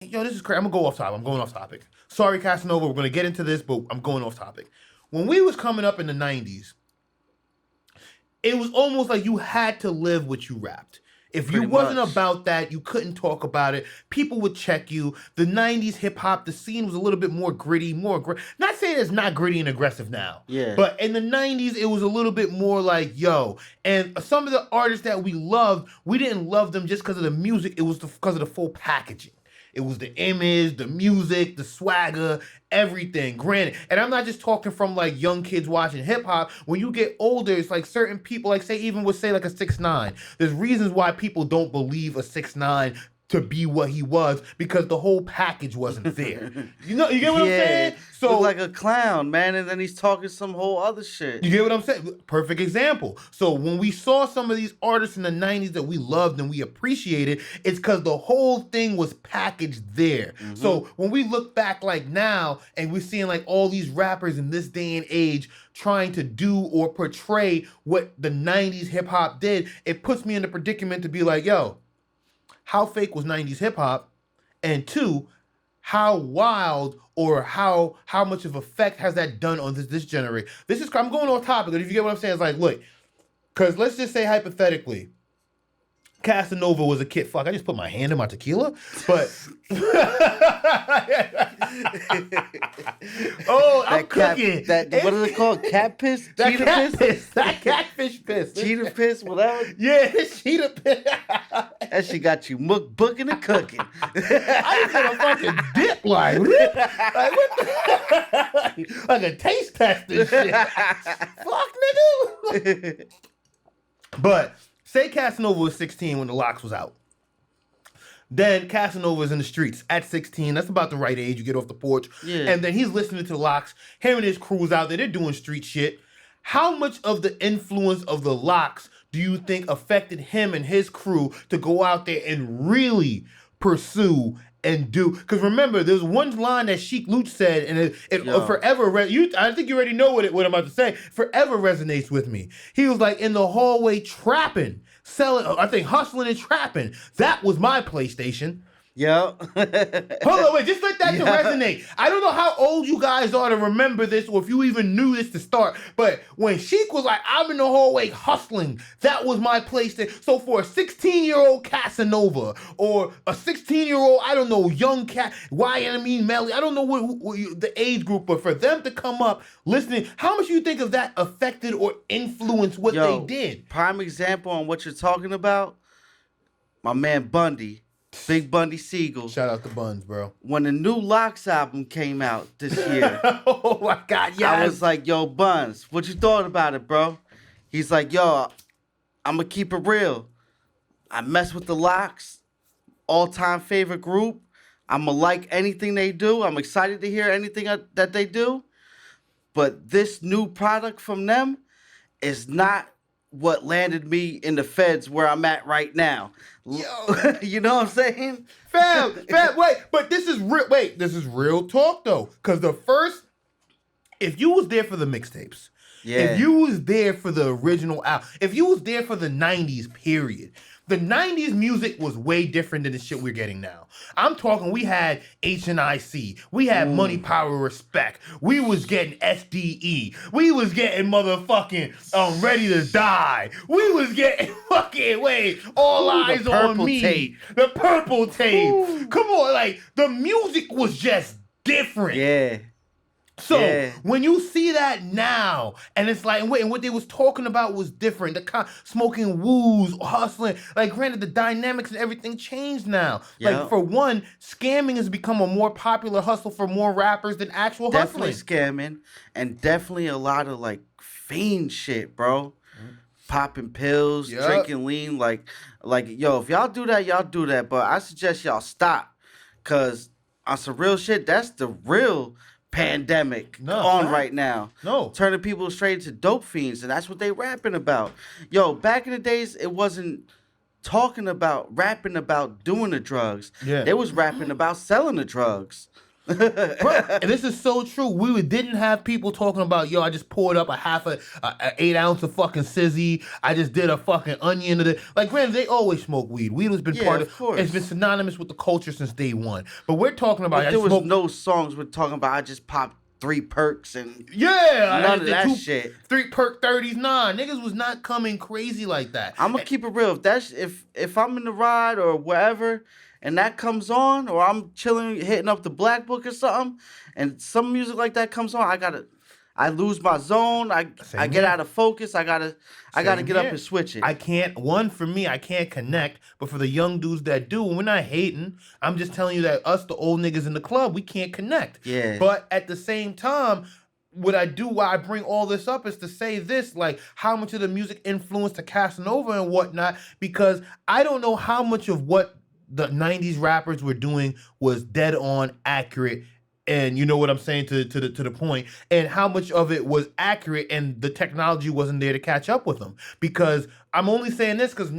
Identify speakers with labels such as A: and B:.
A: Yo, this is crazy. I'm gonna go off topic. I'm going off topic. Sorry, Casanova. We're gonna get into this, but I'm going off topic. When we was coming up in the '90s, it was almost like you had to live what you rapped. If you
B: Pretty
A: wasn't
B: much.
A: about that, you couldn't talk about it. People would check you. The '90s hip hop, the scene was a little bit more gritty, not saying it's not gritty and aggressive now.
B: Yeah.
A: But in the '90s, it was a little bit more like, yo. And some of the artists that we loved, we didn't love them just because of the music. It was because of the full packaging. It was the image, the music, the swagger, everything. Granted, and I'm not just talking from like young kids watching hip hop. When you get older, it's like certain people, like even would say like a 6ix9ine. There's reasons why people don't believe a 6ix9ine to be what he was because the whole package wasn't there. You get what I'm saying?
B: So like a clown, man, and then he's talking some whole other shit.
A: You get what I'm saying? Perfect example. So when we saw some of these artists in the 90s that we loved and we appreciated, it's because the whole thing was packaged there. Mm-hmm. So when we look back like now and we're seeing like all these rappers in this day and age trying to do or portray what the 90s hip hop did, it puts me in the predicament to be like, yo, how fake was 90s hip hop? And 2, how wild or how much of effect has that done on this generation? I'm going off topic, but if you get what I'm saying, it's like, look, because let's just say hypothetically, Casanova was a kid. Fuck, I just put my hand in my tequila, but I'm cooking.
B: What is it called? Cat piss?
A: That
B: Cheetah
A: cat
B: piss?
A: That catfish piss.
B: Cheetah piss? Whatever.
A: Yeah, cheetah piss.
B: That shit got you booking and cooking.
A: I just had a fucking dip like what the like a taste test and shit. Fuck, nigga. But say Casanova was 16 when the L.O.X was out. Then Casanova is in the streets at 16. That's about the right age. You get off the porch.
B: Yeah.
A: And then he's listening to the L.O.X. Him and his crew's out there. They're doing street shit. How much of the influence of the L.O.X. do you think affected him and his crew to go out there and really pursue and do? Because remember, there's one line that Sheik Luch said, and it forever. I think you already know what I'm about to say. Forever resonates with me. He was like in the hallway trapping, selling. I think hustling and trapping. That was my PlayStation.
B: Yeah.
A: Hold on, wait, just let that to resonate. I don't know how old you guys are to remember this or if you even knew this to start, but when Sheik was like, I'm in the hallway hustling, that was my PlayStation. So for a 16-year-old Casanova or a 16-year-old, I don't know, young cat, Melly, I don't know what the age group, but for them to come up listening, how much do you think of that affected or influenced what they did?
B: Prime example on what you're talking about, my man Bundy. Big Bundy Siegel.
A: Shout out to Buns, bro. When
B: the new L.O.X. album came out this year.
A: Oh my God, yeah.
B: I was like, yo, Buns, what you thought about it, bro? He's like, yo, I'm going to keep it real. I mess with the L.O.X., all-time favorite group. I'm going to like anything they do. I'm excited to hear anything that they do. But this new product from them is not what landed me in the feds where I'm at right now. Yo. You know what I'm saying?
A: Fam, wait, but this is real talk though. Cause if you was there for the mixtapes, if you was there for the original album, if you was there for the 90s period, the 90s music was way different than the shit we're getting now. I'm talking, we had HNIC. We had Money, Power, Respect. We was getting SDE. We was getting motherfucking Ready to Die. We was getting All Eyes on Me.
B: Tape.
A: The Purple Tape. Come on, like, the music was just different.
B: Yeah.
A: So when you see that now, and it's like, and what they was talking about was different. The smoking woos, hustling. Like, granted, the dynamics and everything changed now. Yep. Like, for one, scamming has become a more popular hustle for more rappers than actual
B: definitely
A: hustling.
B: Definitely scamming, and definitely a lot of like fiend shit, bro. Popping pills, drinking lean, like yo, if y'all do that, y'all do that. But I suggest y'all stop, cause on some real shit, that's the real pandemic right now. Turning people straight into dope fiends, and that's what they rapping about. Yo, back in the days, it wasn't rapping about doing the drugs. Yeah. They was rapping about selling the drugs.
A: Bro, and this is so true. We didn't have people talking about, yo, I just poured up a 8 ounce of fucking Sizzy. I just did a fucking onion of it. Like, granted, they always smoke weed. Weed has been part of
B: course.
A: It's been synonymous with the culture since day one. But we're talking about.
B: But there was no songs we're talking about. I just popped 3 perks and none of that shit.
A: 3 perk 30s. Nah, niggas was not coming crazy like that.
B: I'm gonna keep it real. If I'm in the ride or wherever, and that comes on, or I'm chilling, hitting up the Black Book or something, and some music like that comes on, I lose my zone. I get out of focus. I gotta get up and switch it.
A: I can't connect, but for the young dudes that do, we're not hating. I'm just telling you that us, the old niggas in the club, we can't connect.
B: Yeah.
A: But at the same time, why I bring all this up is to say this, like, how much of the music influenced the Casanova and whatnot, because I don't know how much of what the 90s rappers were doing was dead on accurate, and you know what I'm saying, to the point, and how much of it was accurate and the technology wasn't there to catch up with them. Because I'm only saying this because now